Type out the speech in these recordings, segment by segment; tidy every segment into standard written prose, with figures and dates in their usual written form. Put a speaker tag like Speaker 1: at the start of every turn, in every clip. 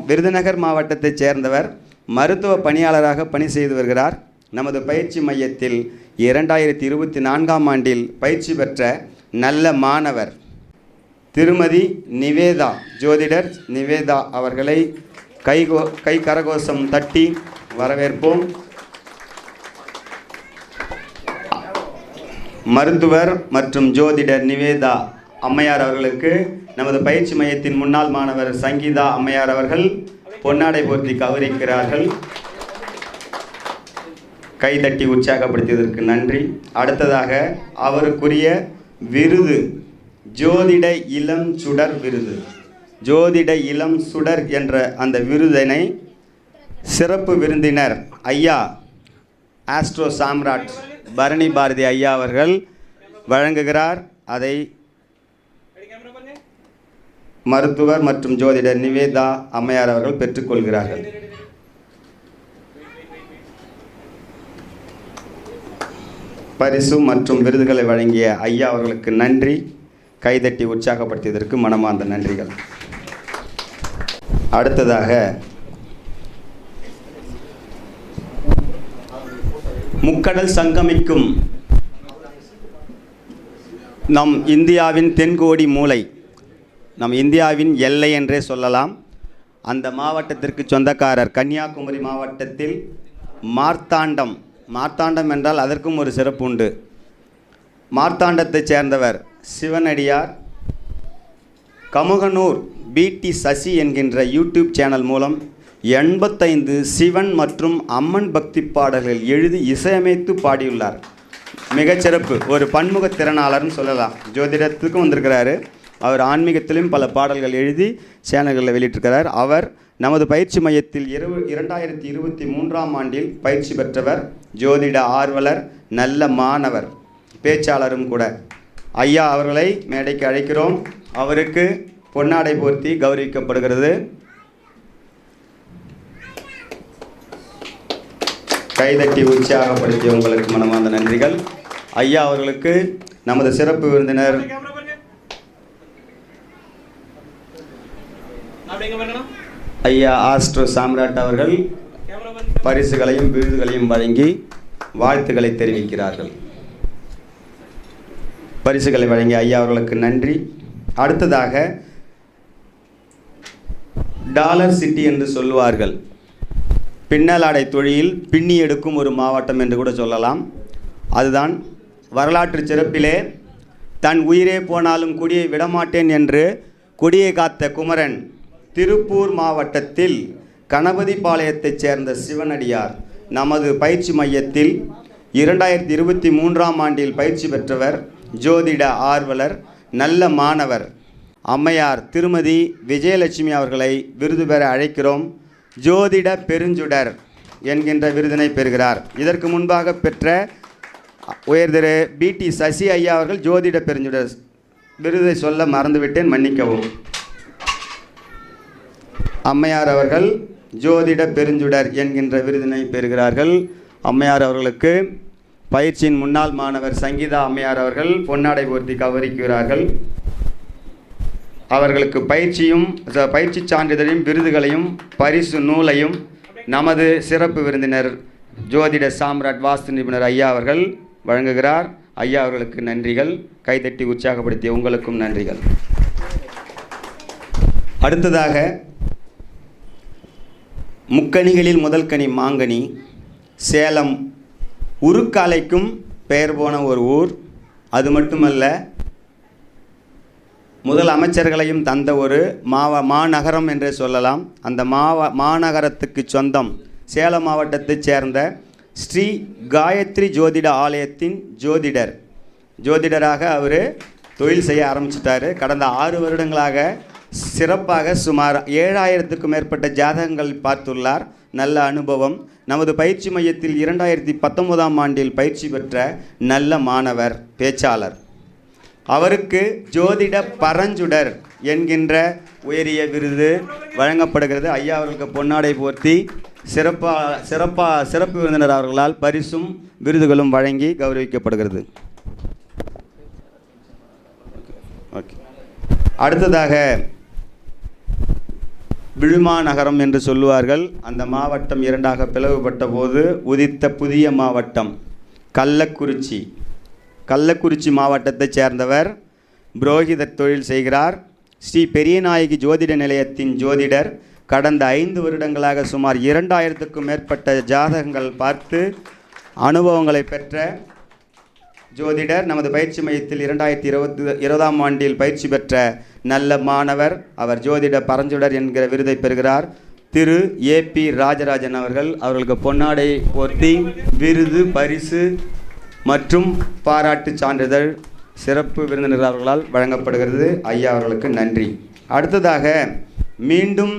Speaker 1: விருதுநகர் மாவட்டத்தைச் சேர்ந்தவர், மருத்துவ பணியாளராக பணி செய்து வருகிறார். நமது பயிற்சி மையத்தில் 2024ஆம் ஆண்டில் பயிற்சி பெற்ற நல்ல மாணவர் திருமதி நிவேதா, ஜோதிடர் நிவேதா அவர்களை கை கரகோஷம் தட்டி வரவேற்போம். மருத்துவர் மற்றும் ஜோதிடர் நிவேதா அம்மையார் அவர்களுக்கு நமது பயிற்சி மையத்தின் முன்னாள் மாணவர் சங்கீதா அம்மையார் அவர்கள் பொன்னாடை போர்த்தி கௌரவிக்கிறார்கள். கைதட்டி உற்சாகப்படுத்தியதற்கு நன்றி. அடுத்ததாக அவருக்குரிய விருது ஜோதிட இளம் சுடர் விருது. ஜோதிட இளம் சுடர் என்ற அந்த விருதினை சிறப்பு விருந்தினர் ஐயா ஆஸ்ட்ரோ சாம்ராட் பரணி பாரதி ஐயா அவர்கள் வழங்குகிறார். அதை மருத்துவர் மற்றும் ஜோதிடர் நிவேதா அம்மையார் அவர்கள் பெற்றுக்கொள்கிறார்கள். பரிசு மற்றும் விருதுகளை வழங்கிய ஐயா அவர்களுக்கு நன்றி. கைதட்டி உற்சாகப்படுத்தியதற்கு மனமார்ந்த நன்றிகள். அடுத்ததாக முக்கடல் சங்கமிக்கும் நம் இந்தியாவின் தென்கோடி மூலை, நம் இந்தியாவின் எல்லை என்றே சொல்லலாம். அந்த மாவட்டத்திற்கு சொந்தக்காரர் கன்னியாகுமரி மாவட்டத்தில் மார்த்தாண்டம். மார்த்தாண்டம் என்றால் அதற்கும் ஒரு சிறப்பு உண்டு. மார்த்தாண்டத்தைச் சேர்ந்தவர் சிவனடியார். கமுகனூர் பிடி சசி என்கின்ற யூடியூப் சேனல் மூலம் 85 சிவன் மற்றும் அம்மன் பக்தி பாடல்கள் எழுதி இசையமைத்து பாடியுள்ளார். மிகச்சிறப்பு, ஒரு பன்முக திறனாளர்னு சொல்லலாம். ஜோதிடத்துக்கும் வந்திருக்கிறாரு. அவர் ஆன்மீகத்திலும் பல பாடல்கள் எழுதி சேனல்களில் வெளியிட்டிருக்கிறார். அவர் நமது பயிற்சி மையத்தில் 2023ஆம் ஆண்டில் பயிற்சி பெற்றவர், ஜோதிட ஆர்வலர், நல்ல மாணவர், பேச்சாளரும் கூட. ஐயா அவர்களை மேடைக்கு அழைக்கிறோம். அவருக்கு பொன்னாடை போர்த்தி கௌரவிக்கப்படுகிறது. கைதட்டி உற்சாகப்படுத்திய உங்களுக்கு மனமார்ந்த நன்றிகள். ஐயா அவர்களுக்கு நமது சிறப்பு விருந்தினர் ஐயா ஆஸ்ட்ரோ சாம்ராட் அவர்கள் பரிசுகளையும் விருதுகளையும் வழங்கி வாழ்த்துக்களை தெரிவிக்கிறார்கள். பரிசுகளை வழங்கிய ஐயா அவர்களுக்கு நன்றி. அடுத்ததாக டாலர் சிட்டி என்று சொல்லுவார்கள். பின்னலாடை தொழிலில் பின்னி எடுக்கும் ஒரு மாவட்டம் என்று கூட சொல்லலாம். அதுதான் வரலாற்று சிறப்பிலே தன் உயிரே போனாலும் கொடியை விடமாட்டேன் என்று கொடியை காத்த குமரன் திருப்பூர் மாவட்டத்தில் கணபதிபாளையத்தைச் சேர்ந்த சிவனடியார் நமது பயிற்சி மையத்தில் 2023ஆம் ஆண்டில் பயிற்சி பெற்றவர், ஜோதிட ஆர்வலர், நல்ல மாணவர் அம்மையார் திருமதி விஜயலட்சுமி அவர்களை விருது பெற அழைக்கிறோம். ஜோதிட பெருஞ்சுடர் என்கின்ற விருதினை பெறுகிறார். இதற்கு முன்பாக பெற்ற உயர் திரு பிடி சசி ஐயா அவர்கள் ஜோதிட பெருஞ்சுடர் விருதை சொல்ல மறந்துவிட்டேன், மன்னிக்கவும். அம்மையார் அவர்கள் ஜோதிட பெருஞ்சுடர் என்கின்ற விருதினை பெறுகிறார்கள். அம்மையார் அவர்களுக்கு பயிற்சியின் முன்னாள் மாணவர் சங்கீதா அம்மையார் அவர்கள் பொன்னாடை போர்த்தி கௌரவிக்கிறார்கள். அவர்களுக்கு பயிற்சி சான்றிதழையும் விருதுகளையும் பரிசு நூலையும் நமது சிறப்பு விருந்தினர் ஜோதிட சாம்ராட் வாஸ்து நிபுணர் ஐயா அவர்கள் வழங்குகிறார். ஐயா அவர்களுக்கு நன்றிகள். கைதட்டி உற்சாகப்படுத்திய உங்களுக்கும் நன்றிகள். அடுத்ததாக முக்கணிகளில் முதல் கனி மாங்கனி, சேலம் உருக்காலைக்கும் பெயர் போன ஒரு ஊர். அது மட்டுமல்ல, முதல் அமைச்சர்களையும் தந்த ஒரு மாநகரம் என்றே சொல்லலாம். அந்த மாநகரத்துக்கு சொந்தம் சேலம் மாவட்டத்தைச் சேர்ந்த ஸ்ரீ காயத்ரி ஜோதிட ஆலயத்தின் ஜோதிடராக அவர் தொழில் செய்ய ஆரம்பிச்சிட்டாரு. கடந்த 6 வருடங்களாக சிறப்பாக சுமார் 7000க்கும் மேற்பட்ட ஜாதகங்கள் பார்த்துள்ளார். நல்ல அனுபவம். நமது பயிற்சி மையத்தில் 2019ஆம் ஆண்டில் பயிற்சி பெற்ற நல்ல மாணவர், பேச்சாளர். அவருக்கு ஜோதிட பரஞ்சுடர் என்கின்ற உயரிய விருது வழங்கப்படுகிறது. ஐயா அவர்களுக்கு பொன்னாடை போர்த்தி சிறப்பு விருந்தினர் அவர்களால் பரிசும் விருதுகளும் வழங்கி கௌரவிக்கப்படுகிறது. ஓகே. அடுத்ததாக விழுமா நகரம் என்று சொல்லுவார்கள். அந்த மாவட்டம் இரண்டாக பிளவுபட்ட போது உதித்த புதிய மாவட்டம் கள்ளக்குறிச்சி. கள்ளக்குறிச்சி மாவட்டத்தைச் சேர்ந்தவர் புரோகித தொழில் செய்கிறார். ஸ்ரீ பெரியநாயகி ஜோதிட நிலையத்தின் ஜோதிடர். கடந்த 5 வருடங்களாக சுமார் 2000க்கும் மேற்பட்ட ஜாதகங்கள் பார்த்து அனுபவங்களை பெற்ற ஜோதிடர். நமது பயிற்சி மையத்தில் 2020ஆம் ஆண்டில் பயிற்சி பெற்ற நல்ல மாணவர். அவர் ஜோதிட பரஞ்சுடர் என்கிற விருதை பெறுகிறார். திரு ஏபி ராஜராஜன் அவர்களுக்கு பொன்னாடை போர்த்தி விருது, பரிசு மற்றும் பாராட்டு சான்றிதழ் சிறப்பு விருந்தினர் அவர்களால் வழங்கப்படுகிறது. ஐயா அவர்களுக்கு நன்றி. அடுத்ததாக மீண்டும்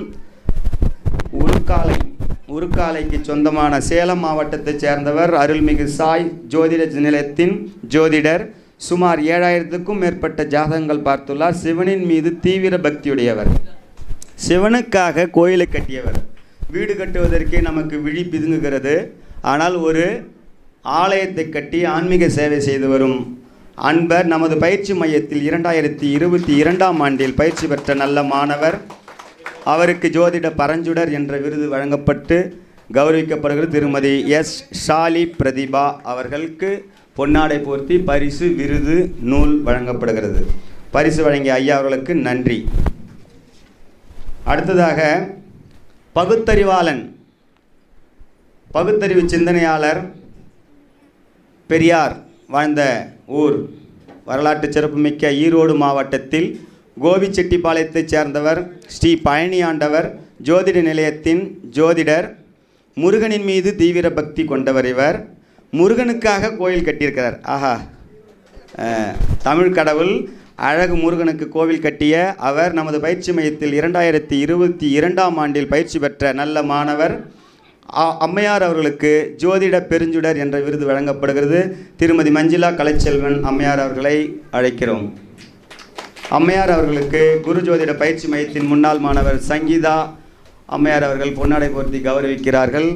Speaker 1: உருக்காலைக்கு சொந்தமான சேலம் மாவட்டத்தைச் சேர்ந்தவர் அருள்மிகு சாய் ஜோதிட நிலையத்தின் ஜோதிடர். சுமார் 7000க்கும் மேற்பட்ட ஜாதகங்கள் பார்த்துள்ளார். சிவனின் மீது தீவிர பக்தியுடையவர். சிவனுக்காக கோயிலை கட்டியவர். வீடு கட்டுவதற்கே நமக்கு விழி பிதுங்குகிறது. ஆனால் ஒரு ஆலயத்தை கட்டி ஆன்மீக சேவை செய்து வரும் அன்பர். நமது பயிற்சி மையத்தில் 2022ஆம் ஆண்டில் பயிற்சி பெற்ற நல்ல மாணவர். அவருக்கு ஜோதிட பரஞ்சுடர் என்ற விருது வழங்கப்பட்டு கௌரவிக்கப்படுகிறது. திருமதி எஸ் ஷாலி பிரதிபா அவர்களுக்கு பொன்னாடை போர்த்தி பரிசு, விருது, நூல் வழங்கப்படுகிறது. பரிசு வழங்கிய ஐயா அவர்களுக்கு நன்றி. அடுத்ததாக பகுத்தறிவாளன், பகுத்தறிவு சிந்தனையாளர், பெரியார் வாழ்ந்த ஊர், வரலாற்று சிறப்புமிக்க ஈரோடு மாவட்டத்தில் கோபிச்செட்டிப்பாளையத்தைச் சேர்ந்தவர் ஸ்ரீ பழனி ஆண்டவர் ஜோதிட நிலையத்தின் ஜோதிடர். முருகனின் மீது தீவிர பக்தி கொண்டவர் இவர். முருகனுக்காக கோயில் கட்டியிருக்கிறார். ஆஹா, தமிழ் கடவுள் அழகு முருகனுக்கு கோவில் கட்டிய அவர் நமது பயிற்சி மையத்தில் 2022ஆம் ஆண்டில் பயிற்சி பெற்ற நல்ல மாணவர். அம்மையார் அவர்களுக்கு ஜோதிட பெருஞ்சுடர் என்ற விருது வழங்கப்படுகிறது. திருமதி மஞ்சுளா கலைச்செல்வன் அம்மையார் அவர்களை அழைக்கிறோம். அம்மையார் அவர்களுக்கு குரு ஜோதிட பயிற்சி மையத்தின் முன்னாள் மாணவர் சங்கீதா அம்மையார் அவர்கள் பொன்னாடை போர்த்தி கௌரவிக்கிறார்கள்.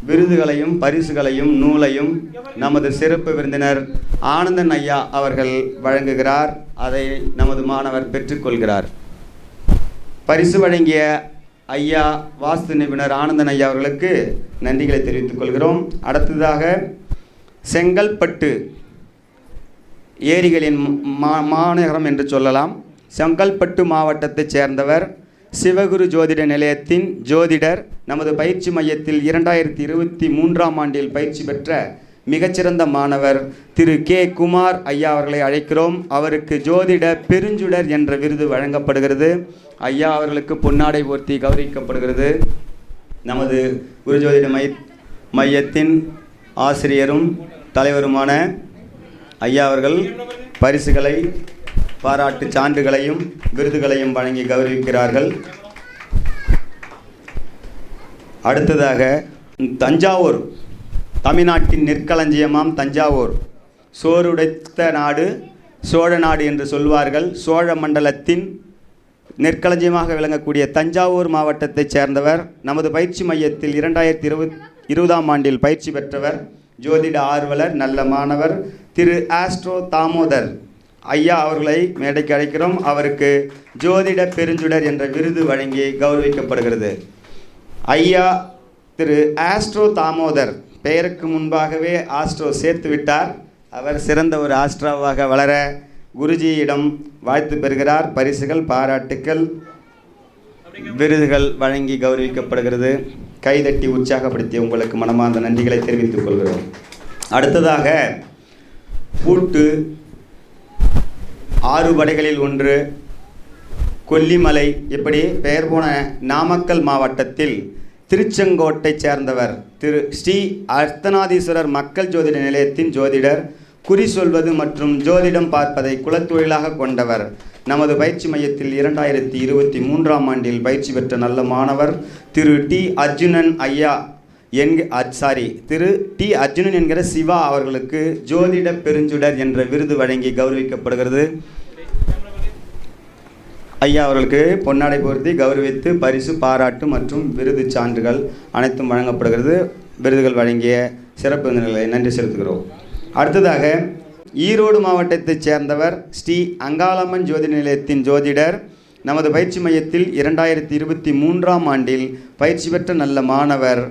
Speaker 1: விருதுகளையும் பரிசுகளையும் நூலையும் நமது சிறப்பு விருந்தினர் ஆனந்தன் ஐயா அவர்கள் வழங்குகிறார். அதை நமது மாணவர் பெற்றுக்கொள்கிறார். பரிசு வழங்கிய ஐயா வாஸ்து நிபுணர் ஆனந்தன் ஐயா அவர்களுக்கு நன்றிகளை தெரிவித்துக் கொள்கிறோம். அடுத்ததாக செங்கல்பட்டு ஏரிகளின் மாநகரம் என்று சொல்லலாம். செங்கல்பட்டு மாவட்டத்தைச் சேர்ந்தவர் சிவகுரு ஜோதிட நிலையத்தின் ஜோதிடர். நமது பயிற்சி மையத்தில் 2023ஆம் ஆண்டில் பயிற்சி பெற்ற மிகச்சிறந்த மாணவர் திரு கே குமார் ஐயா அவர்களை அழைக்கிறோம். அவருக்கு ஜோதிட பெருஞ்சுடர் என்ற விருது வழங்கப்படுகிறது. ஐயா அவர்களுக்கு பொன்னாடை போர்த்தி கௌரவிக்கப்படுகிறது. நமது குரு ஜோதிட மையத்தின் ஆசிரியரும் தலைவருமான ஐயா அவர்கள் பரிசுகளை, பாராட்டு சான்றுகளையும் விருதுகளையும் வழங்கி கௌரவிக்கிறார்கள். அடுத்ததாக தஞ்சாவூர், தமிழ்நாட்டின் நெற்களஞ்சியமாம் தஞ்சாவூர், சோறுடைத்த நாடு சோழ நாடு என்று சொல்வார்கள். சோழ மண்டலத்தின் நெற்களஞ்சியமாக விளங்கக்கூடிய தஞ்சாவூர் மாவட்டத்தைச் சேர்ந்தவர். நமது பயிற்சி மையத்தில் 2020ஆம் ஆண்டில் பயிற்சி பெற்றவர். ஜோதிட ஆர்வலர், நல்ல மாணவர் திரு ஆஸ்ட்ரோ தாமோதர் ஐயா அவர்களை மேடைக்கு அழைக்கிறோம். அவருக்கு ஜோதிட பெருஞ்சுடர் என்ற விருது வழங்கி கௌரவிக்கப்படுகிறது. ஐயா திரு ஆஸ்ட்ரோ தாமோதர் பெயருக்கு முன்பாகவே ஆஸ்ட்ரோ சேர்த்து விட்டார். அவர் சிறந்த ஒரு ஆஸ்ட்ரோவாக வளர குருஜியிடம் வாழ்த்து பெறுகிறார். பரிசுகள், பாராட்டுக்கள், விருதுகள் வழங்கி கௌரவிக்கப்படுகிறது. கைதட்டி உற்சாகப்படுத்திய உங்களுக்கு மனமார்ந்த நன்றிகளை தெரிவித்துக் கொள்கிறோம். அடுத்ததாக பூட்டு 6 படைகளில் ஒன்று கொல்லிமலை. இப்படி பெயர் போன நாமக்கல் மாவட்டத்தில் திருச்செங்கோட்டை சேர்ந்தவர் திரு ஸ்ரீ அர்த்தநாதீஸ்வரர் மக்கள் ஜோதிட நிலையத்தின் ஜோதிடர். குறி சொல்வது மற்றும் ஜோதிடம் பார்ப்பதை குலத்தொழிலாக கொண்டவர். நமது பயிற்சி மையத்தில் 2023ஆம் ஆண்டில் பயிற்சி பெற்ற நல்ல மாணவர் திரு டி அர்ஜுனன் ஐயா திரு டி அர்ஜுனன் என்கிற சிவா அவர்களுக்கு ஜோதிட பெருஞ்சுடர் என்ற விருது வழங்கி கௌரவிக்கப்படுகிறது. ஐயா அவர்களுக்கு பொன்னாடை போர்த்தி கௌரவித்து பரிசு, பாராட்டு மற்றும் விருது சான்றுகள் அனைத்தும் வழங்கப்படுகிறது. விருதுகள் வழங்கிய சிறப்பு விருந்தினர்களை நன்றி செலுத்துகிறோம். அடுத்ததாக ஈரோடு மாவட்டத்தைச் சேர்ந்தவர் ஸ்ரீ அங்காளம்மன் ஜோதிட நிலையத்தின் ஜோதிடர். நமது பயிற்சி மையத்தில் 2023ஆம் ஆண்டில் பயிற்சி பெற்ற நல்ல மாணவர்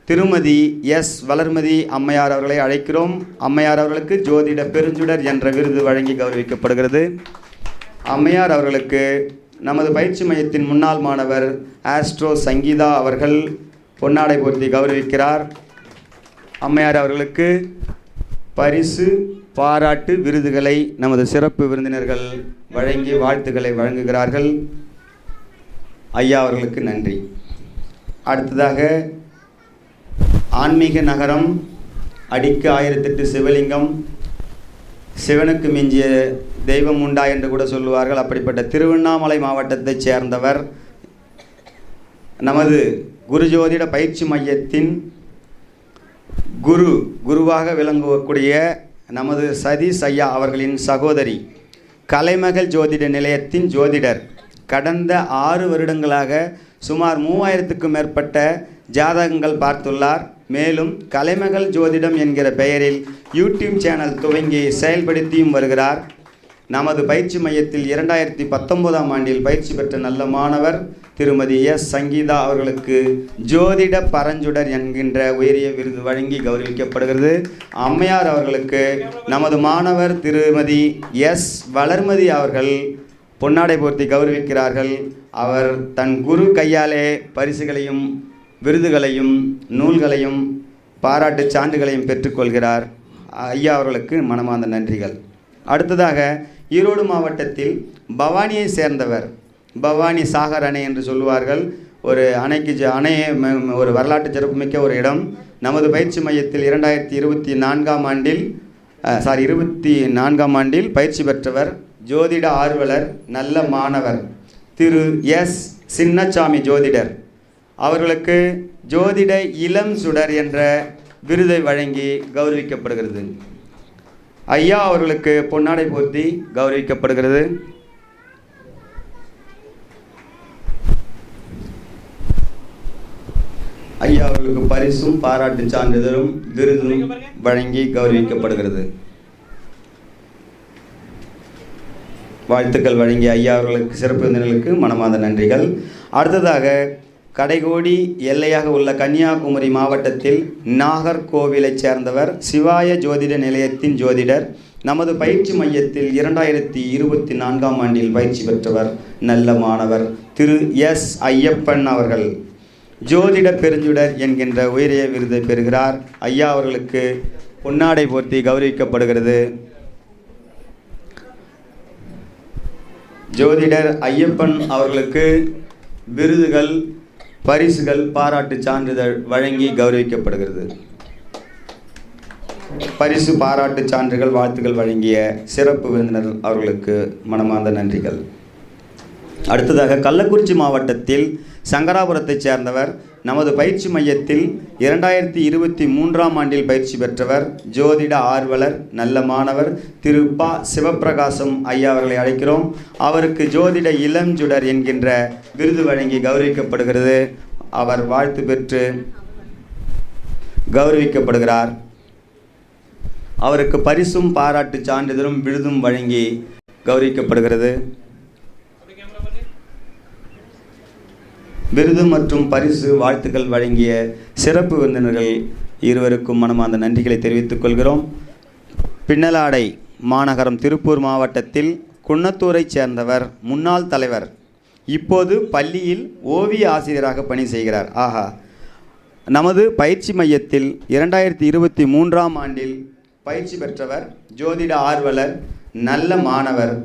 Speaker 1: திருமதி எஸ் வளர்மதி அம்மையார் அவர்களை அழைக்கிறோம். அம்மையார் அவர்களுக்கு ஜோதிட பெருஞ்சுடர் என்ற விருது வழங்கி கௌரவிக்கப்படுகிறது. அம்மையார் அவர்களுக்கு நமது பயிற்சி மையத்தின் முன்னாள் மாணவர் ஆஸ்ட்ரோ சங்கீதா அவர்கள் பொன்னாடை போர்த்தி கௌரவிக்கிறார். அம்மையார் அவர்களுக்கு பரிசு, பாராட்டு, விருதுகளை நமது சிறப்பு விருந்தினர்கள் வழங்கி வாழ்த்துக்களை வழங்குகிறார்கள். ஐயா அவர்களுக்கு நன்றி. அடுத்ததாக ஆன்மீக நகரம், அடிக்க 1008 சிவலிங்கம், சிவனுக்கு மிஞ்சிய தெய்வம் உண்டா என்று கூட சொல்லுவார்கள். அப்படிப்பட்ட திருவண்ணாமலை மாவட்டத்தைச் சேர்ந்தவர் நமது குருஜோதிட பயிற்சி மையத்தின் குருவாக விளங்கக்கூடிய நமது சதீஷ் ஐயா அவர்களின் சகோதரி, கலைமகள் ஜோதிட நிலையத்தின் ஜோதிடர். கடந்த 6 வருடங்களாக சுமார் 3000க்கும் மேற்பட்ட ஜாதகங்கள் பார்த்துள்ளார். மேலும் கலைமகள் ஜோதிடம் என்கிற பெயரில் யூடியூப் சேனல் துவங்கி செயல்படுத்தியும் வருகிறார். நமது பயிற்சி மையத்தில் 2019ஆம் ஆண்டில் பயிற்சி பெற்ற நல்ல மாணவர் திருமதி எஸ் சங்கீதா அவர்களுக்கு ஜோதிட பரஞ்சுடர் என்கின்ற உயரிய விருது வழங்கி கௌரவிக்கப்படுகிறது. அம்மையார் அவர்களுக்கு நமது மாணவர் திருமதி எஸ் வளர்மதி அவர்கள் பொன்னாடை போர்த்தி கௌரவிக்கிறார்கள். அவர் தன் குரு கையாலே பரிசுகளையும் விருதுகளையும் நூல்களையும் பாராட்டு சான்றுகளையும் பெற்றுக்கொள்கிறார். ஐயா அவர்களுக்கு மனமார்ந்த நன்றிகள். அடுத்ததாக ஈரோடு மாவட்டத்தில் பவானியை சேர்ந்தவர், பவானி சாகர் அணை என்று சொல்லுவார்கள். ஒரு ஒரு வரலாற்று சிறப்புமிக்க ஒரு இடம். நமது பயிற்சி மையத்தில் 2024ஆம் ஆண்டில் பயிற்சி பெற்றவர், ஜோதிட ஆர்வலர், நல்ல மாணவர் திரு எஸ் சின்னசாமி ஜோதிடர். அவர்களுக்கு ஜோதிட இளம் சுடர் என்ற விருதை வழங்கி கௌரவிக்கப்படுகிறது. ஐயா அவர்களுக்கு பொன்னாடை போர்த்தி கௌரவிக்கப்படுகிறது. ஐயா அவர்களுக்கு பரிசும் பாராட்டு சான்றிதழும் விருதும் வழங்கி கௌரவிக்கப்படுகிறது. வாழ்த்துக்கள் வழங்கிய ஐயா அவர்களுக்கு, சிறப்பு விருந்தினர்களுக்கு மனமார்ந்த நன்றிகள். அடுத்ததாக கடைகோடி எல்லையாக உள்ள கன்னியாகுமரி மாவட்டத்தில் நாகர்கோவிலைச் சேர்ந்தவர், சிவாய ஜோதிட நிலையத்தின் ஜோதிடர். நமது பயிற்சி மையத்தில் 2024ஆம் ஆண்டில் பயிற்சி பெற்றவர், நல்ல மாணவர் திரு எஸ் ஐயப்பன் அவர்கள் ஜோதிட பெருஞ்சுடர் என்கின்ற உயரிய விருதை பெறுகிறார். ஐயா அவர்களுக்கு பொன்னாடை போர்த்தி கௌரவிக்கப்படுகிறது. ஜோதிடர் ஐயப்பன் அவர்களுக்கு விருதுகள், பரிசுகள், பாராட்டு சான்றிதழ் வழங்கி கௌரவிக்கப்படுகிறது. பரிசு, பாராட்டு சான்றுகள், வாழ்த்துக்கள் வழங்கிய சிறப்பு விருந்தினர் அவர்களுக்கு மனமார்ந்த நன்றிகள். அடுத்ததாக கள்ளக்குறிச்சி மாவட்டத்தில் சங்கராபுரத்தைச் சேர்ந்தவர், நமது பயிற்சி மையத்தில் 2023ஆம் ஆண்டில் பயிற்சி பெற்றவர், ஜோதிட ஆர்வலர், நல்ல மாணவர் திரு ப சிவப்பிரகாசம் ஐயா அவர்களை அழைக்கிறோம். அவருக்கு ஜோதிட இளஞ்சுடர் என்கின்ற விருது வழங்கி கௌரவிக்கப்படுகிறது. அவர் வாழ்த்து பெற்று கௌரவிக்கப்படுகிறார். அவருக்கு பரிசும் பாராட்டு சான்றிதழும் விருதும் வழங்கி கௌரவிக்கப்படுகிறது. விருது மற்றும் பரிசு வாழ்த்துக்கள் வழங்கிய சிறப்பு விருந்தினர்கள் இருவருக்கும் மனமார்ந்த நன்றிகளை தெரிவித்துக் கொள்கிறோம். பின்னலாடை மாநகரம் திருப்பூர் மாவட்டத்தில் குன்னத்தூரைச் சேர்ந்தவர், முன்னாள் தலைவர், இப்போது பள்ளியில் ஓவிய ஆசிரியராக பணி செய்கிறார். நமது பயிற்சி மையத்தில் 2023ஆம் ஆண்டில் பயிற்சி பெற்றவர், ஜோதிட ஆர்வலர், நல்ல மாணவர்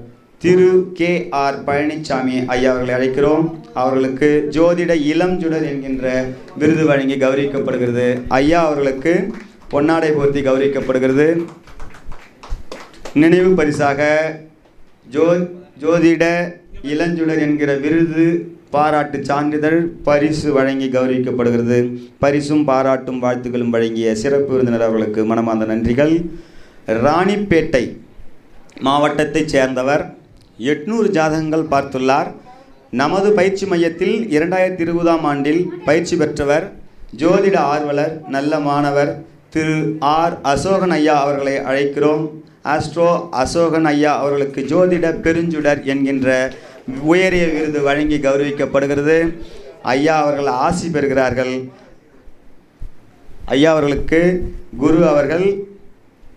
Speaker 1: திரு கே ஆர் பழனிசாமி ஐயா அவர்களை அழைக்கிறோம். அவர்களுக்கு ஜோதிட இளம் சுடர் என்கின்ற விருது வழங்கி கௌரவிக்கப்படுகிறது. ஐயா அவர்களுக்கு பொன்னாடை போர்த்தி கௌரவிக்கப்படுகிறது. நினைவு பரிசாக ஜோதிட இளஞ்சுடர் என்கிற விருது, பாராட்டு சான்றிதழ், பரிசு வழங்கி கௌரவிக்கப்படுகிறது. பரிசும் பாராட்டும் வாழ்த்துக்களும் வழங்கிய சிறப்பு விருந்தினர் அவர்களுக்கு மனமார்ந்த நன்றிகள். ராணிப்பேட்டை மாவட்டத்தைச் சேர்ந்தவர், 800 ஜாதகங்கள் பார்த்துள்ளார். நமது பயிற்சி மையத்தில் 2020ஆம் ஆண்டில் பயிற்சி பெற்றவர், ஜோதிட ஆர்வலர், நல்ல மாணவர் திரு ஆர் அசோகன் ஐயா அவர்களை அழைக்கிறோம். ஆஸ்ட்ரோ அசோகன் ஐயா அவர்களுக்கு ஜோதிட பெருஞ்சுடர் என்கின்ற உயரிய விருது வழங்கி கௌரவிக்கப்படுகிறது. ஐயா அவர்கள் ஆசி பெறுகிறார்கள். ஐயா அவர்களுக்கு குரு அவர்கள்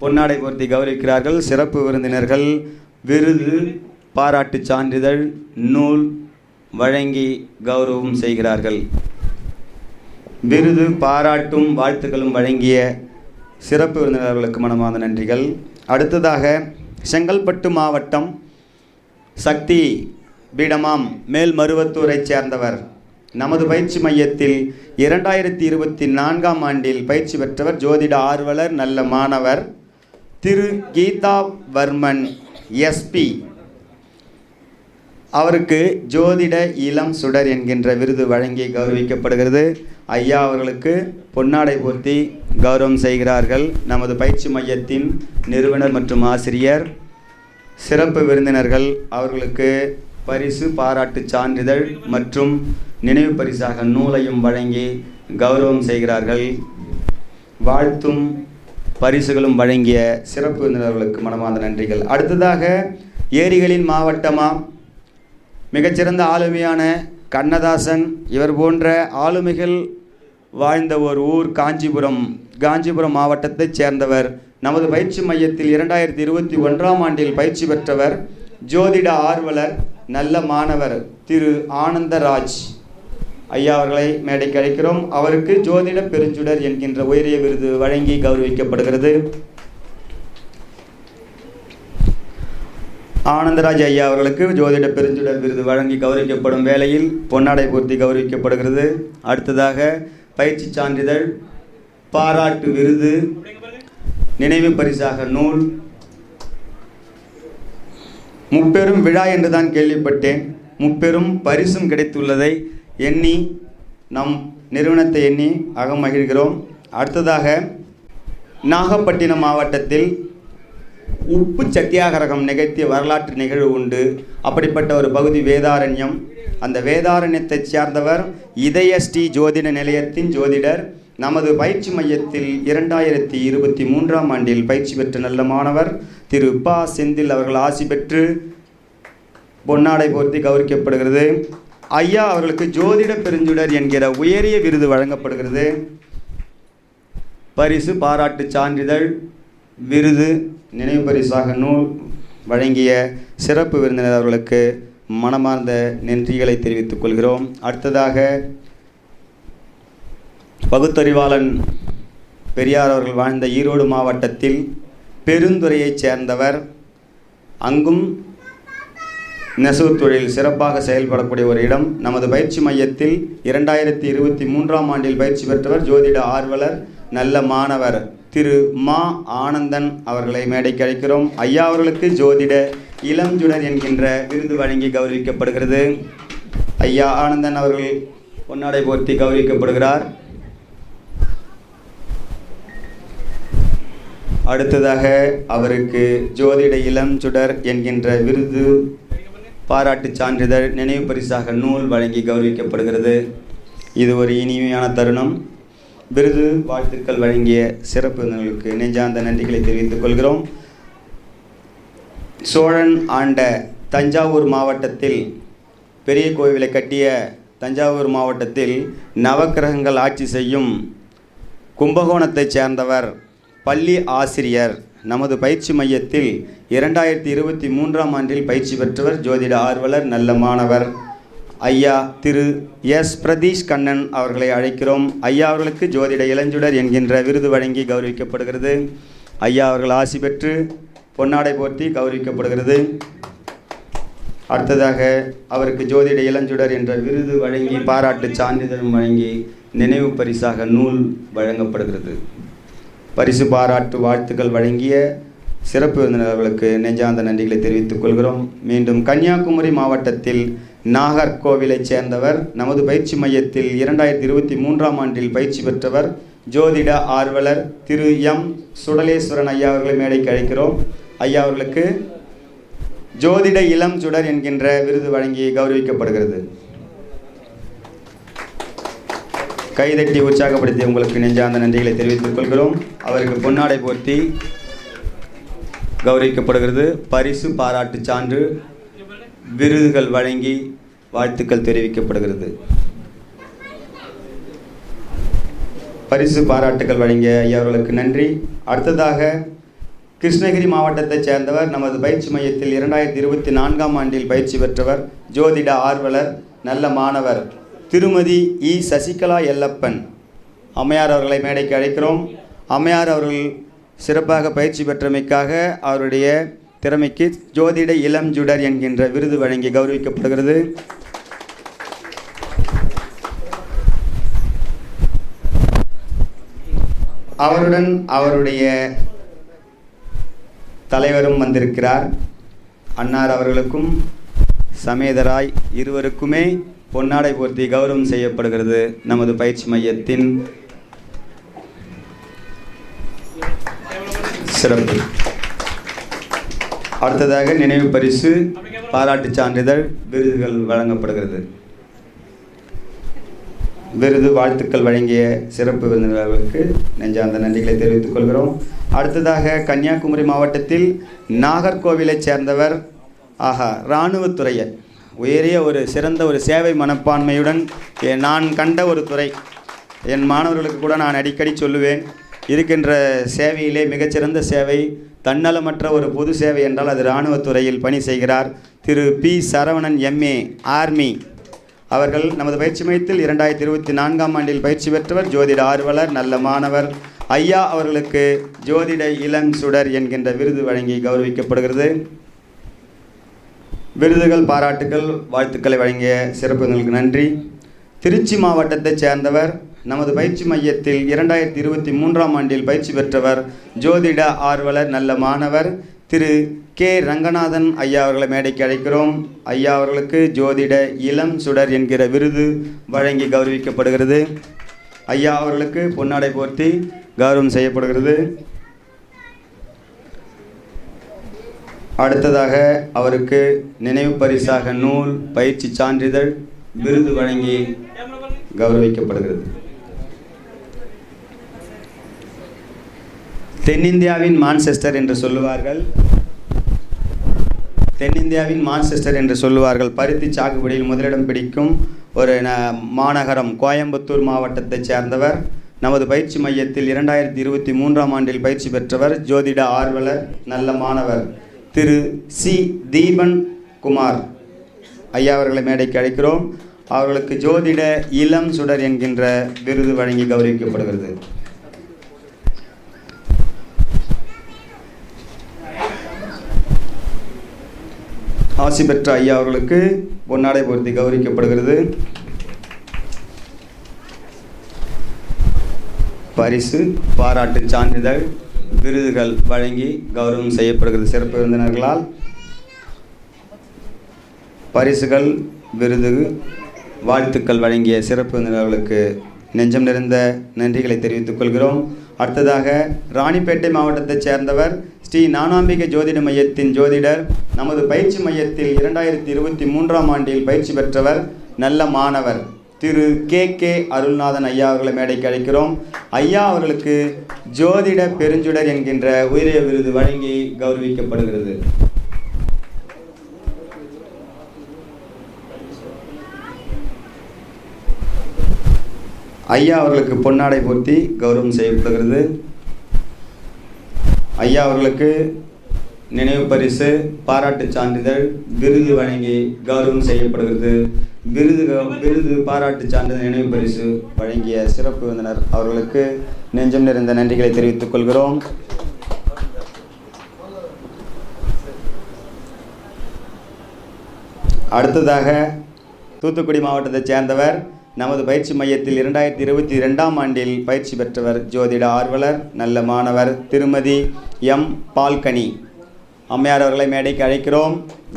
Speaker 1: பொன்னாடை போர்த்தி கௌரவிக்கிறார்கள். சிறப்பு விருந்தினர்கள் விருது, பாராட்டு சான்றிதழ், நூல் வழங்கி கௌரவம் செய்கிறார்கள். விருது, பாராட்டும் வாழ்த்துக்களும் வழங்கிய சிறப்பு விருந்தினர்களுக்கு மனமார்ந்த நன்றிகள். அடுத்ததாக செங்கல்பட்டு மாவட்டம் சக்தி பீடமாம் மேல்மருவத்தூரை சேர்ந்தவர், நமது பயிற்சி மையத்தில் 2024ஆம் ஆண்டில் பயிற்சி பெற்றவர், ஜோதிட ஆர்வலர், நல்ல மாணவர், திரு கீதா வர்மன் எஸ்பி. அவருக்கு ஜோதிட இளம் சுடர் என்கின்ற விருது வழங்கி கௌரவிக்கப்படுகிறது. ஐயா அவர்களுக்கு பொன்னாடை போர்த்தி கௌரவம் செய்கிறார்கள். நமது பயிற்சி மையத்தின் நிறுவனர் மற்றும் ஆசிரியர். சிறப்பு விருந்தினர்கள் அவர்களுக்கு பரிசு, பாராட்டு சான்றிதழ் மற்றும் நினைவு பரிசாக நூலையும் வழங்கி கௌரவம் செய்கிறார்கள். வாழ்த்தும் பரிசுகளும் வழங்கிய சிறப்பு விருந்தினர்களுக்கு மனமார்ந்த நன்றிகள். அடுத்ததாக ஏரிகளின் மாவட்டமாம் மிகச்சிறந்த ஆளுமையான கண்ணதாசன், இவர் போன்ற ஆளுமைகள் வாழ்ந்த ஒரு ஊர் காஞ்சிபுரம். காஞ்சிபுரம் மாவட்டத்தைச் சேர்ந்தவர், நமது பயிற்சி மையத்தில் 2021ஆம் ஆண்டில் பயிற்சி பெற்றவர், ஜோதிட ஆர்வலர், நல்ல மாணவர், திரு ஆனந்தராஜ். ஐயா அவர்களை மேடைக்கு அழைக்கிறோம். அவருக்கு ஜோதிட பெருஞ்சுடர் என்கின்ற உயரிய விருது வழங்கி கௌரவிக்கப்படுகிறது. ஆனந்தராஜ் ஐயா அவர்களுக்கு ஜோதிட பெருஞ்சுடர் விருது வழங்கி கௌரவிக்கப்படும் வேளையில் பொன்னாடை போர்த்தி கௌரவிக்கப்படுகிறது. அடுத்ததாக பயிற்சி சான்றிதழ், பாராட்டு விருது, நினைவு பரிசாக நூல், முப்பெரும் விழா என்றுதான் கேள்விப்பட்டேன், முப்பெரும் பரிசும் கிடைத்துள்ளதை எண்ணி நம் நிறுவனத்தை எண்ணி அகமகிழ்கிறோம். அடுத்ததாக நாகப்பட்டினம் மாவட்டத்தில் உப்பு சத்தியாகிரகம் நிகழ்த்திய வரலாற்று நிகழ்வு உண்டு. அப்படிப்பட்ட ஒரு பகுதி வேதாரண்யம். அந்த வேதாரண்யத்தைச் சேர்ந்தவர், இதய ஸ்ரீ ஜோதிட நிலையத்தின் ஜோதிடர், நமது பயிற்சி மையத்தில் 2023ஆம் ஆண்டில் பயிற்சி பெற்ற நல்ல மாணவர், திரு பா செந்தில் அவர்கள் ஆசி பெற்று பொன்னாடை போர்த்தி கௌரவிக்கப்படுகிறது. ஐயா அவர்களுக்கு ஜோதிட பெருஞ்சுடர் என்கிற உயரிய விருது வழங்கப்படுகிறது. பரிசு, பாராட்டு சான்றிதழ், விருது, நினைவு பரிசாக நூல் வழங்கிய சிறப்பு விருந்தினர் அவர்களுக்கு மனமார்ந்த நன்றிகளை தெரிவித்துக் கொள்கிறோம். அடுத்ததாக பகுத்தறிவாளன் பெரியார் அவர்கள் வாழ்ந்த ஈரோடு மாவட்டத்தில் பெருந்துறையைச் சேர்ந்தவர், அங்கும் நெசவு தொழில் சிறப்பாக செயல்படக்கூடிய ஒரு இடம். நமது பயிற்சி மையத்தில் 2023ஆம் ஆண்டில் பயிற்சி பெற்றவர், ஜோதிட ஆர்வலர், நல்ல மாணவர், திரு மா ஆனந்தன் அவர்களை மேடைக்கு அழைக்கிறோம். ஐயா அவர்களுக்கு ஜோதிட இளஞ்சுடர் என்கின்ற விருது வழங்கி கௌரவிக்கப்படுகிறது. ஐயா ஆனந்தன் அவர்கள் பொன்னாடை போர்த்தி கௌரவிக்கப்படுகிறார். அடுத்ததாக அவருக்கு ஜோதிட இளஞ்சுடர் என்கின்ற விருது, பாராட்டு சான்றிதழ், நினைவு பரிசாக நூல் வழங்கி கௌரவிக்கப்படுகிறது. இது ஒரு இனிமையான தருணம். விருது, வாழ்த்துக்கள் வழங்கிய சிறப்பு விருந்தினர்களுக்கு நெஞ்சார்ந்த நன்றிகளை தெரிவித்துக் கொள்கிறோம். சோழன் ஆண்ட தஞ்சாவூர் மாவட்டத்தில் பெரிய கோவிலை கட்டிய தஞ்சாவூர் மாவட்டத்தில் நவக்கிரகங்கள் ஆட்சி செய்யும் கும்பகோணத்தைச் சேர்ந்தவர், பள்ளி ஆசிரியர், நமது பயிற்சி மையத்தில் 2023ஆம் ஆண்டில் பயிற்சி பெற்றவர், ஜோதிட ஆர்வலர், நல்ல மாணவர், ஐயா திரு எஸ் பிரதீஷ் கண்ணன் அவர்களை அழைக்கிறோம். ஐயா அவர்களுக்கு ஜோதிட இளஞ்சுடர் என்கின்ற விருது வழங்கி கௌரவிக்கப்படுகிறது. ஐயா அவர்கள் ஆசி பெற்று பொன்னாடை போர்த்தி கௌரவிக்கப்படுகிறது. அடுத்ததாக அவருக்கு ஜோதிட இளஞ்சுடர் என்ற விருது வழங்கி பாராட்டு சான்றிதழும் வழங்கி நினைவு பரிசாக நூல் வழங்கப்படுகிறது. பரிசு, பாராட்டு, வாழ்த்துக்கள் வழங்கிய சிறப்பு விருந்தினர்களுக்கு நெஞ்சார்ந்த நன்றிகளை தெரிவித்துக் கொள்கிறோம். மீண்டும் கன்னியாகுமரி மாவட்டத்தில் நாகர்கோவிலைச் சேர்ந்தவர், நமது பயிற்சி மையத்தில் 2023ஆம் ஆண்டில் பயிற்சி பெற்றவர், ஜோதிட ஆர்வலர், திரு எம் சுடலேஸ்வரன் ஐயா அவர்களை மேடைக்கு அழைக்கிறோம். ஐயா அவர்களுக்கு ஜோதிட இளம் சுடர் என்கின்ற விருது வழங்கி கௌரவிக்கப்படுகிறது. கைதட்டி உற்சாகப்படுத்தி உங்களுக்கு நெஞ்சார்ந்த நன்றிகளை தெரிவித்துக் கொள்கிறோம். அவருக்கு பொன்னாடை போர்த்தி கௌரவிக்கப்படுகிறது. பரிசு, பாராட்டு சான்று, விருதுகள் வழங்கி வாழ்த்துக்கள் தெரிவிக்கப்படுகிறது. பரிசு பாராட்டுகள் வழங்கிய ஐயா அவர்களுக்கு நன்றி. அடுத்ததாக கிருஷ்ணகிரி மாவட்டத்தைச் சேர்ந்தவர், நமது பயிற்சி மையத்தில் 2024ஆம் ஆண்டில் பயிற்சி பெற்றவர், ஜோதிட ஆர்வலர், நல்ல மாணவர் திருமதி இ சசிகலா எல்லப்பன் அம்மையார் அவர்களை மேடைக்கு அழைக்கிறோம். அம்மையார் அவர்கள் சிறப்பாக பயிற்சி பெற்றமைக்காக அவருடைய திறமைக்கு ஜோதிட இளம் சுடர் என்கின்ற விருது வழங்கி கௌரவிக்கப்படுகிறது. அவருடன் அவருடைய தலைவரும் வந்திருக்கிறார். அன்னார் அவர்களுக்கும் சமேதராய் இருவருக்குமே பொன்னாடை போர்த்தி கௌரவம் செய்யப்படுகிறது. நமது பயிற்சி மையத்தின் சிறப்பு. அடுத்ததாக நினைவு பரிசு, பாராட்டு சான்றிதழ், விருதுகள் வழங்கப்படுகிறது. விருது வாழ்த்துக்கள் வழங்கிய சிறப்பு விருந்தினர்களுக்கு நெஞ்சார்ந்த நன்றிகளை தெரிவித்துக் கொள்கிறோம். அடுத்ததாக கன்னியாகுமரி மாவட்டத்தில் நாகர்கோவிலைச் சேர்ந்தவர், இராணுவத்துறையை உயரிய ஒரு சிறந்த ஒரு சேவை மனப்பான்மையுடன் நான் கண்ட ஒரு துறை. என் மாணவர்களுக்கு கூட நான் அடிக்கடி சொல்லுவேன், இருக்கின்ற சேவையிலே மிகச்சிறந்த சேவை, தன்னலமற்ற ஒரு பொது சேவை என்றால் அது இராணுவத்துறையில் பணி செய்கிறார் திரு பி சரவணன் எம்ஏ ஆர்மி அவர்கள். நமது பயிற்சி மையத்தில் 2024ஆம் ஆண்டில் பயிற்சி பெற்றவர், ஜோதிட ஆர்வலர், நல்ல மாணவர். ஐயா அவர்களுக்கு ஜோதிட இளம் சுடர் என்கின்ற விருது வழங்கி கௌரவிக்கப்படுகிறது. விருதுகள், பாராட்டுகள், வாழ்த்துக்களை வழங்கிய சிறப்புகளுக்கு நன்றி. திருச்சி மாவட்டத்தைச் சேர்ந்தவர், நமது பயிற்சி மையத்தில் 2023ஆம் ஆண்டில் பயிற்சி பெற்றவர், ஜோதிட ஆர்வலர், நல்ல மாணவர் திரு கே ரங்கநாதன் ஐயா அவர்களை மேடைக்கு அழைக்கிறோம். ஐயா அவர்களுக்கு ஜோதிட இளம் சுடர் என்கிற விருது வழங்கி கௌரவிக்கப்படுகிறது. ஐயா அவர்களுக்கு பொன்னாடை போர்த்தி கௌரவம் செய்யப்படுகிறது. அடுத்ததாக அவருக்கு நினைவு பரிசாக நூல், பயிற்சி சான்றிதழ், விருது வழங்கி கௌரவிக்கப்படுகிறது. தென்னிந்தியாவின் மான்செஸ்டர் என்று சொல்லுவார்கள். தென்னிந்தியாவின் மான்செஸ்டர் என்று சொல்லுவார்கள். பருத்தி சாகுபடியில் முதலிடம் பிடிக்கும் ஒரு மாநகரம் கோயம்புத்தூர் மாவட்டத்தைச் சேர்ந்தவர். நமது பயிற்சி மையத்தில் 2023ஆம் ஆண்டில் பயிற்சி பெற்றவர், ஜோதிட ஆர்வலர், நல்ல மாணவர் திரு சி தீபன் குமார் ஐயா அவர்களை மேடைக்கு அழைக்கிறோம். அவர்களுக்கு ஜோதிட இளம் சுடர் என்கின்ற விருது வழங்கி கௌரவிக்கப்படுகிறது. ஆசி பெற்ற ஐயா அவர்களுக்கு பொன்னாடை போர்த்தி கௌரவிக்கப்படுகிறது. பரிசு, பாராட்டு சான்றிதழ், விருதுகள் வழங்கி கௌரவம் செய்யப்படுகிறது. சிறப்பு விருந்தினர்களால் பரிசுகள், விருது, வாழ்த்துக்கள் வழங்கிய சிறப்பு விருந்தினர்களுக்கு நெஞ்சம் நிறைந்த நன்றிகளை தெரிவித்துக் கொள்கிறோம். அடுத்ததாக ராணிப்பேட்டை மாவட்டத்தைச் சேர்ந்தவர், ஸ்ரீ ஞானாம்பிகை ஜோதிட மையத்தின் ஜோதிடர், நமது பயிற்சி மையத்தில் 2023ஆம் ஆண்டில் பயிற்சி பெற்றவர், நல்ல மாணவர் திரு கே அருள்நாதன் ஐயா அவர்களை மேடைக்கு அழைக்கிறோம். ஐயா அவர்களுக்கு ஜோதிட பெருஞ்சுடர் என்கின்ற உயரிய விருது வழங்கி கௌரவிக்கப்படுகிறது. ஐயா அவர்களுக்கு பொன்னாடை போர்த்தி கௌரவம் செய்யப்படுகிறது. ஐயா அவர்களுக்கு நினைவு பரிசு, பாராட்டு சான்றிதழ், விருது வழங்கி கௌரவம் செய்யப்படுகிறது. விருது, பாராட்டு சான்றிதழ், நினைவு பரிசு வழங்கிய சிறப்பு விருந்தினர் அவர்களுக்கு நெஞ்சம் நிறைந்த நன்றிகளை தெரிவித்துக் கொள்கிறோம். அடுத்ததாக தூத்துக்குடி மாவட்டத்தைச் சேர்ந்தவர், நமது பயிற்சி மையத்தில் 2022ஆம் ஆண்டில் பயிற்சி பெற்றவர், ஜோதிட ஆர்வலர், நல்ல மாணவர் திருமதி எம் பால்கனி அம்மையார் அவர்களை மேடைக்கு அழைக்கிறோம்.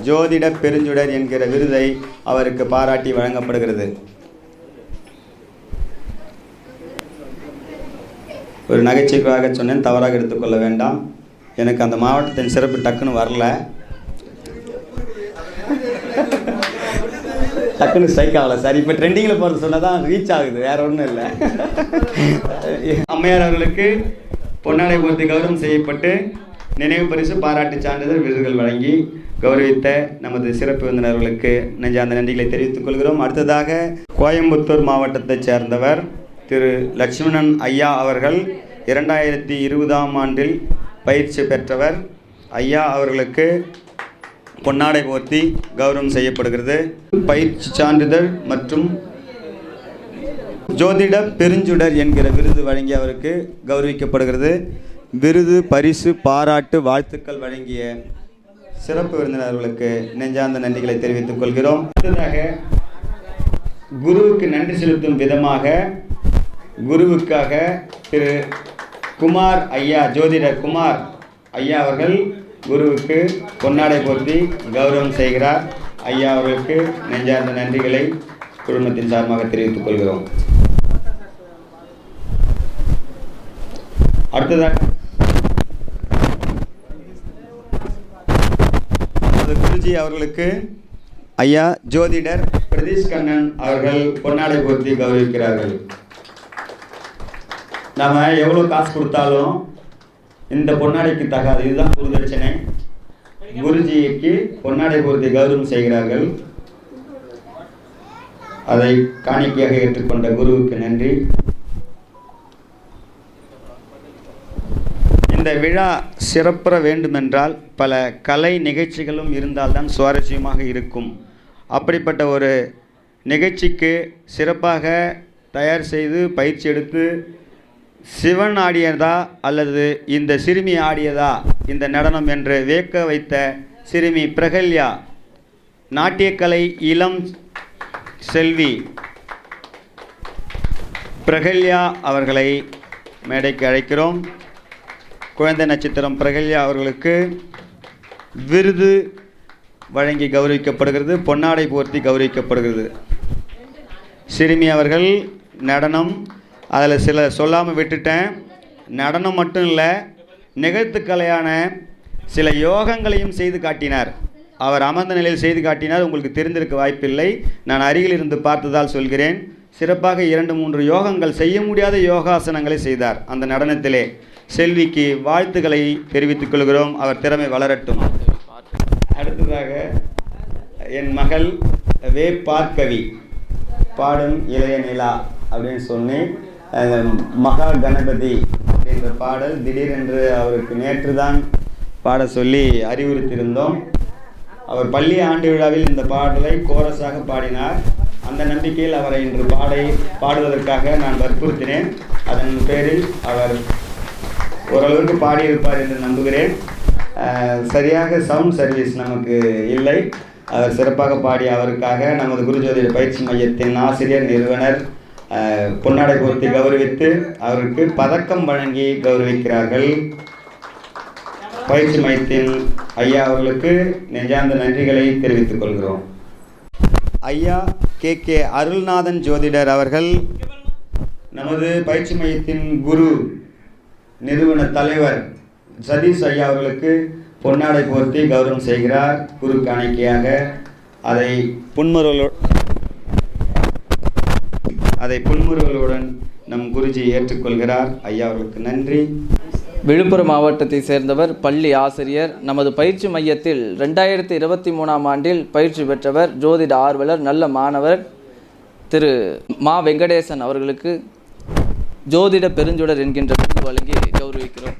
Speaker 1: ஜோதிட பெருஞ்சுடர் என்கிற விருதை அவருக்கு பாராட்டி வழங்கப்படுகிறது. ஒரு நகைச்சுவைக்காக சொன்னேன், தவறாக எடுத்துக்கொள்ள வேண்டாம். எனக்கு அந்த மாவட்டத்தின் சிறப்பு டக்குன்னு வரல, டக்குன்னு ஸ்ட்ரைக் ஆகலை சார். இப்போ ட்ரெண்டிங்கில் போகிறது சொன்னால் தான் ரீச் ஆகுது, வேற ஒன்றும் இல்லை. அம்மையார் அவர்களுக்கு பொன்னாடை போர்த்தி கௌரவம் செய்யப்பட்டு நினைவு பரிசு, பாராட்டு சான்றிதழ், விருதுகள் வழங்கி கௌரவித்த நமது சிறப்பு விருந்தினர்களுக்கு நெஞ்சார்ந்த நன்றிகளை தெரிவித்துக் கொள்கிறோம். அடுத்ததாக கோயம்புத்தூர் மாவட்டத்தைச் சேர்ந்தவர் திரு லட்சுமணன் ஐயா அவர்கள் 2020ஆம் ஆண்டில் பயிற்சி பெற்றவர். ஐயா அவர்களுக்கு பொன்னாடை போர்த்தி கௌரவம் செய்யப்படுகிறது. பயிற்சி சான்றிதழ் மற்றும் ஜோதிட பெருஞ்சுடர் என்கிற விருது வழங்கி அவருக்கு கௌரவிக்கப்படுகிறது. விருது, பரிசு, பாராட்டு, வாழ்த்துக்கள் வழங்கிய சிறப்பு விருந்தினர்களுக்கு நெஞ்சார்ந்த நன்றிகளை தெரிவித்துக் கொள்கிறோம். அடுத்ததாக குருவுக்கு நன்றி செலுத்தும் விதமாக குருவுக்காக திரு குமார் ஐயா, ஜோதிடர் குமார் ஐயா அவர்கள் குருவுக்கு பொன்னாடை போர்த்தி கௌரவம் செய்கிறார். ஐயா அவர்களுக்கு நெஞ்சார்ந்த நன்றிகளை குழுமத்தின் சார்பாக தெரிவித்துக் கொள்கிறோம். அடுத்ததாக குருஜி அவர்களுக்கு ஐயா ஜோதிடர் பிரதீஷ் கண்ணன் அவர்கள் பொன்னாடை போர்த்தி கௌரவிக்கிறார்கள். நாம் எவ்வளோ காசு கொடுத்தாலும் இந்த பொன்னாடைக்கு தகாது. இதுதான் குருதட்சணை. குருஜிக்கு பொன்னாடை போர்த்தி கௌரவம் செய்கிறார்கள். அதை காணிக்கையாக ஏற்றுக்கொண்ட குருவுக்கு நன்றி. இந்த விழா சிறப்புற வேண்டுமென்றால் பல கலை நிகழ்ச்சிகளும் இருந்தால்தான் சுவாரஸ்யமாக இருக்கும். அப்படிப்பட்ட ஒரு நிகழ்ச்சிக்கு சிறப்பாக தயார் செய்து பயிற்சி எடுத்து சிவன் ஆடியதா அல்லது இந்த சிறுமி ஆடியதா இந்த நடனம் என்று வியக்க வைத்த சிறுமி பிரகல்யா, நாட்டியக்கலை இளம் செல்வி பிரகல்யா அவர்களை மேடைக்கு அழைக்கிறோம். குழந்தை நட்சத்திரம் பிரகல்யா அவர்களுக்கு விருது வழங்கி கௌரவிக்கப்படுகிறது, பொன்னாடை போர்த்தி கௌரவிக்கப்படுகிறது. சிறுமி அவர்கள் நடனம், அதில் சில சொல்லாமல் விட்டுட்டேன். நடனம் மட்டும் இல்லை, நிகழ்த்துக்கலையான சில யோகங்களையும் செய்து காட்டினார். அவர் அமர்ந்த நிலையில் செய்து காட்டினார். உங்களுக்கு தெரிந்திருக்க வாய்ப்பில்லை, நான் அருகில் இருந்து பார்த்ததால் சொல்கிறேன். சிறப்பாக 2-3 யோகங்கள், செய்ய முடியாத யோகாசனங்களை செய்தார் அந்த நடனத்திலே. செல்விக்கு வாழ்த்துக்களை தெரிவித்துக் கொள்கிறோம். அவர் திறமை வளரட்டும். அடுத்ததாக என் மகள் வே பார்க்கவி பாடும் இளைய நிலா அப்படின்னு சொல்லி மகா கணபதி அப்படின்ற பாடல் திடீரென்று அவருக்கு நேற்று தான் பாட சொல்லி அறிவுறுத்தியிருந்தோம். அவர் பள்ளி ஆண்டு விழாவில் இந்த பாடலை கோரஸாக பாடினார். அந்த நம்பிக்கையில் அவரை இன்று பாடுவதற்காக நான் வற்புறுத்தினேன். அதன் பேரில் அவர் ஓரளவுக்கு பாடியிருப்பார் என்று நம்புகிறேன். சரியாக சவுண்ட் சர்வீஸ் நமக்கு இல்லை. அவர் சிறப்பாக பாடிய அவருக்காக நமது குருஜோதிட பயிற்சி மையத்தின் ஆசிரியர், நிறுவனர் பொன்னாடை போர்த்தி கௌரவித்து அவருக்கு பதக்கம் வழங்கி கௌரவிக்கிறார்கள். பயிற்சி மையத்தின் ஐயா அவர்களுக்கு நெஞ்சார்ந்த நன்றிகளை தெரிவித்துக் கொள்கிறோம். ஐயா கே அருள்நாதன் ஜோதிடர் அவர்கள் நமது பயிற்சி மையத்தின் குரு, நிறுவன தலைவர் சதீஷ் ஐயா அவர்களுக்கு பொன்னாடை போர்த்தி கௌரவம் செய்கிறார். குரு காணிக்கையாக அதை புன்முறுவலுடன் நம் குருஜி ஏற்றுக்கொள்கிறார். ஐயா அவர்களுக்கு நன்றி.
Speaker 2: விழுப்புரம் மாவட்டத்தை சேர்ந்தவர், பள்ளி ஆசிரியர். நமது பயிற்சி மையத்தில் 2023ஆம் ஆண்டில் பயிற்சி பெற்றவர், ஜோதிட ஆர்வலர், நல்ல மாணவர் திரு மா வெங்கடேசன் அவர்களுக்கு ஜோதிட பெருஞ்சுடர் என்கின்ற விருது வழங்கி கௌரவிக்கிறோம்.